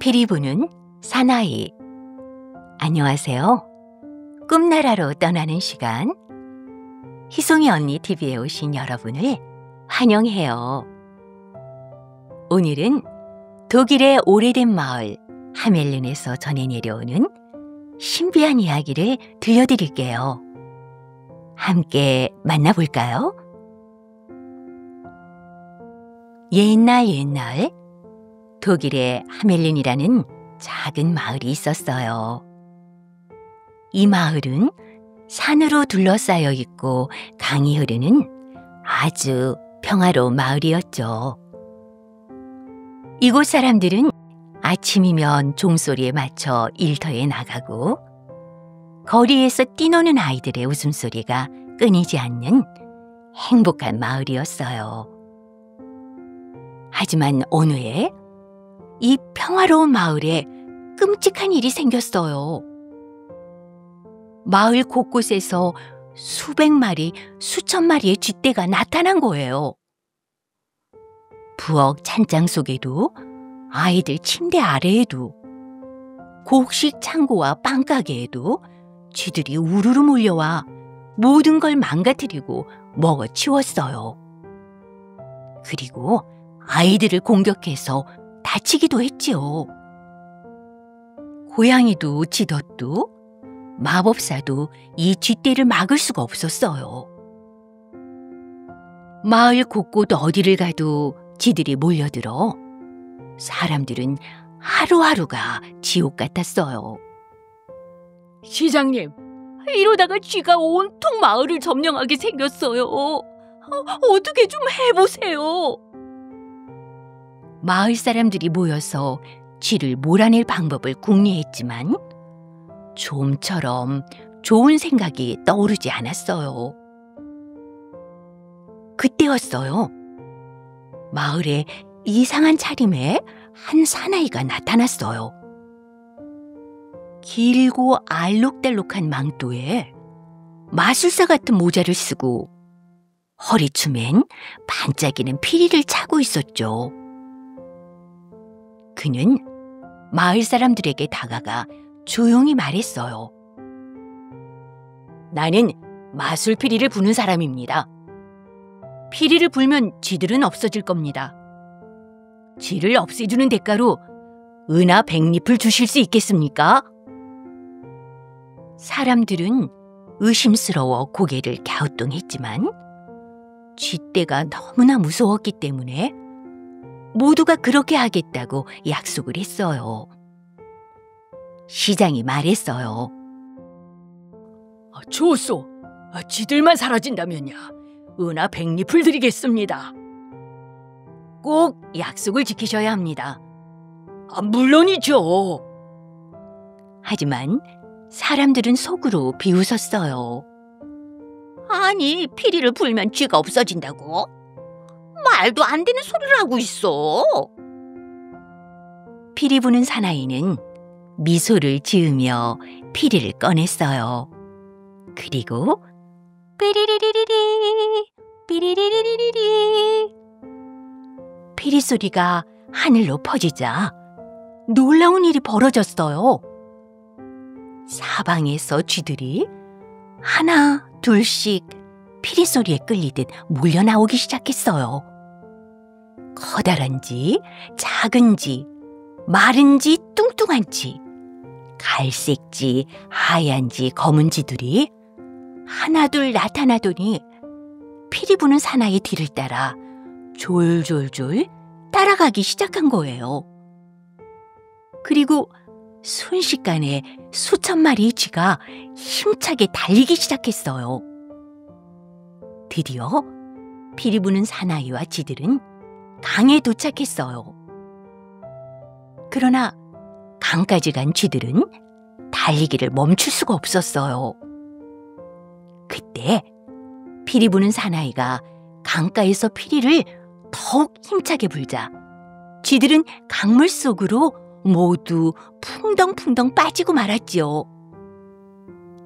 피리 부는 사나이. 안녕하세요. 꿈나라로 떠나는 시간. 희송이 언니 TV에 오신 여러분을 환영해요. 오늘은 독일의 오래된 마을 하멜른에서 전해 내려오는 신비한 이야기를 들려드릴게요. 함께 만나볼까요? 옛날 독일의 하멜른이라는 작은 마을이 있었어요. 이 마을은 산으로 둘러싸여 있고 강이 흐르는 아주 평화로운 마을이었죠. 이곳 사람들은 아침이면 종소리에 맞춰 일터에 나가고 거리에서 뛰노는 아이들의 웃음소리가 끊이지 않는 행복한 마을이었어요. 하지만 어느 해 이 평화로운 마을에 끔찍한 일이 생겼어요. 마을 곳곳에서 수백 마리, 수천 마리의 쥐떼가 나타난 거예요. 부엌 찬장 속에도, 아이들 침대 아래에도, 곡식 창고와 빵가게에도 쥐들이 우르르 몰려와 모든 걸 망가뜨리고 먹어치웠어요. 그리고 아이들을 공격해서 다치기도 했지요. 고양이도 짖었도 마법사도 이 쥐떼를 막을 수가 없었어요. 마을 곳곳 어디를 가도 쥐들이 몰려들어 사람들은 하루하루가 지옥 같았어요. 시장님, 이러다가 쥐가 온통 마을을 점령하게 생겼어요. 어떻게 좀 해보세요. 마을 사람들이 모여서 쥐를 몰아낼 방법을 궁리했지만 좀처럼 좋은 생각이 떠오르지 않았어요. 그때였어요. 마을에 이상한 차림의 한 사나이가 나타났어요. 길고 알록달록한 망토에 마술사 같은 모자를 쓰고 허리춤엔 반짝이는 피리를 차고 있었죠. 그는 마을 사람들에게 다가가 조용히 말했어요. 나는 마술 피리를 부는 사람입니다. 피리를 불면 쥐들은 없어질 겁니다. 쥐를 없애주는 대가로 은하 100잎을 주실 수 있겠습니까? 사람들은 의심스러워 고개를 갸우뚱했지만 쥐떼가 너무나 무서웠기 때문에 모두가 그렇게 하겠다고 약속을 했어요. 시장이 말했어요. 좋소. 쥐들만 사라진다면야 은하 100잎을 드리겠습니다. 꼭 약속을 지키셔야 합니다. 물론이죠. 하지만 사람들은 속으로 비웃었어요. 아니, 피리를 불면 쥐가 없어진다고? 말도 안 되는 소리를 하고 있어. 피리 부는 사나이는 미소를 지으며 피리를 꺼냈어요. 그리고 삐리리리리리 삐리리리리리 피리 소리가 하늘로 퍼지자 놀라운 일이 벌어졌어요. 사방에서 쥐들이 하나 둘씩 피리 소리에 끌리듯 몰려 나오기 시작했어요. 커다란지 작은지 마른지 뚱뚱한지 갈색지 하얀지 검은지들이 하나둘 나타나더니 피리 부는 사나이 뒤를 따라 졸졸졸 따라가기 시작한 거예요. 그리고 순식간에 수천 마리의 쥐가 힘차게 달리기 시작했어요. 드디어 피리 부는 사나이와 쥐들은 강에 도착했어요. 그러나 강까지 간 쥐들은 달리기를 멈출 수가 없었어요. 그때 피리 부는 사나이가 강가에서 피리를 더욱 힘차게 불자 쥐들은 강물 속으로 모두 풍덩풍덩 빠지고 말았지요.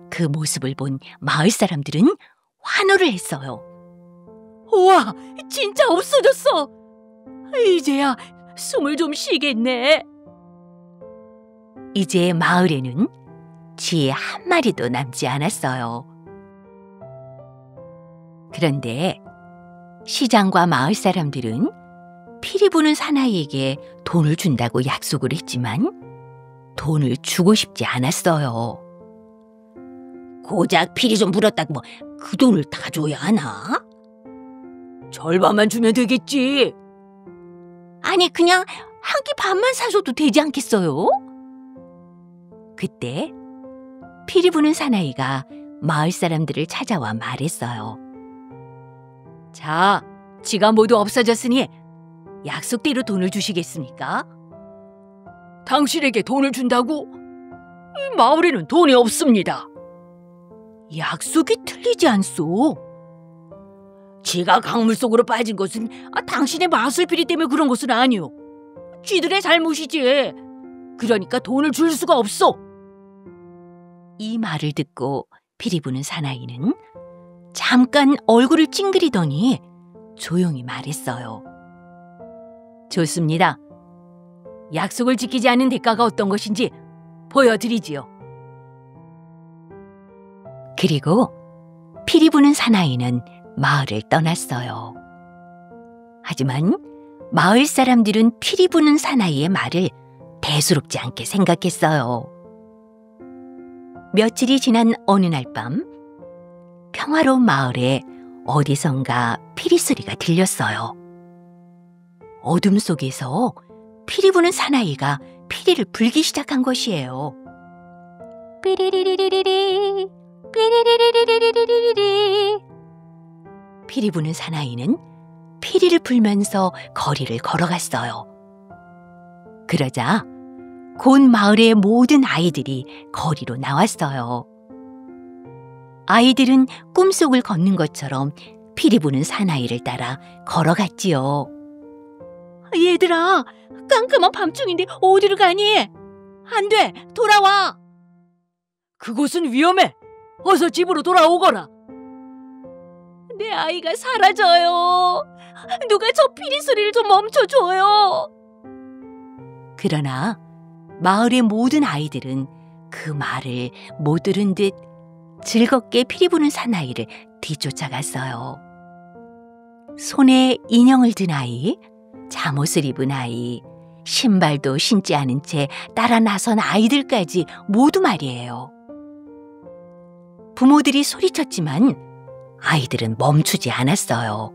그 모습을 본 마을 사람들은 환호를 했어요. 우와, 진짜 없어졌어. 이제야 숨을 좀 쉬겠네. 이제 마을에는 쥐 한 마리도 남지 않았어요. 그런데 시장과 마을 사람들은 피리 부는 사나이에게 돈을 준다고 약속을 했지만 돈을 주고 싶지 않았어요. 고작 피리 좀 불었다고 뭐 그 돈을 다 줘야 하나? 절반만 주면 되겠지. 아니 그냥 한 끼 밥만 사줘도 되지 않겠어요? 그때 피리 부는 사나이가 마을 사람들을 찾아와 말했어요. 자, 쥐가 모두 없어졌으니 약속대로 돈을 주시겠습니까? 당신에게 돈을 준다고? 이 마을에는 돈이 없습니다. 약속이 틀리지 않소. 쥐가 강물 속으로 빠진 것은 당신의 마술피리 때문에 그런 것은 아니오. 쥐들의 잘못이지. 그러니까 돈을 줄 수가 없어. 이 말을 듣고 피리 부는 사나이는 잠깐 얼굴을 찡그리더니 조용히 말했어요. 좋습니다. 약속을 지키지 않은 대가가 어떤 것인지 보여드리지요. 그리고 피리 부는 사나이는 마을을 떠났어요. 하지만 마을 사람들은 피리 부는 사나이의 말을 대수롭지 않게 생각했어요. 며칠이 지난 어느 날 밤, 평화로운 마을에 어디선가 피리 소리가 들렸어요. 어둠 속에서 피리 부는 사나이가 피리를 불기 시작한 것이에요. 삐리리리리리리, 삐리리리리리리리. 피리 부는 사나이는 피리를 불면서 거리를 걸어갔어요. 그러자 곧 마을의 모든 아이들이 거리로 나왔어요. 아이들은 꿈속을 걷는 것처럼 피리 부는 사나이를 따라 걸어갔지요. 얘들아, 깜깜한 밤중인데 어디로 가니? 안 돼, 돌아와. 그곳은 위험해. 어서 집으로 돌아오거라. 내 아이가 사라져요. 누가 저 피리 소리를 좀 멈춰줘요. 그러나 마을의 모든 아이들은 그 말을 못 들은 듯 즐겁게 피리 부는 사나이를 뒤쫓아갔어요. 손에 인형을 든 아이, 잠옷을 입은 아이, 신발도 신지 않은 채 따라 나선 아이들까지 모두 말이에요. 부모들이 소리쳤지만 아이들은 멈추지 않았어요.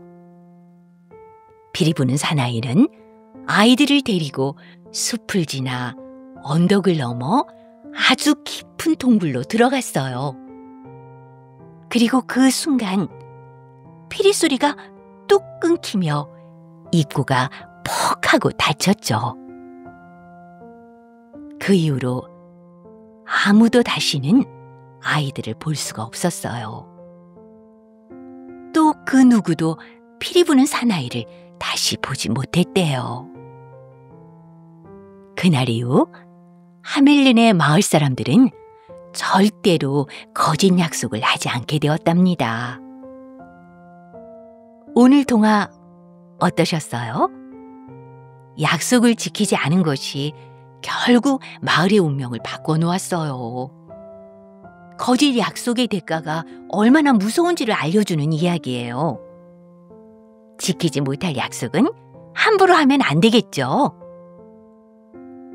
피리 부는 사나이는 아이들을 데리고 숲을 지나 언덕을 넘어 아주 깊은 동굴로 들어갔어요. 그리고 그 순간 피리 소리가 뚝 끊기며 입구가 퍽 하고 닫혔죠. 그 이후로 아무도 다시는 아이들을 볼 수가 없었어요. 또 그 누구도 피리 부는 사나이를 다시 보지 못했대요. 그날 이후 하멜른의 마을 사람들은 절대로 거짓 약속을 하지 않게 되었답니다. 오늘 동화 어떠셨어요? 약속을 지키지 않은 것이 결국 마을의 운명을 바꿔놓았어요. 거짓 약속의 대가가 얼마나 무서운지를 알려주는 이야기예요. 지키지 못할 약속은 함부로 하면 안 되겠죠?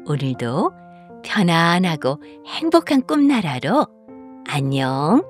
오늘도 편안하고 행복한 꿈나라로 안녕.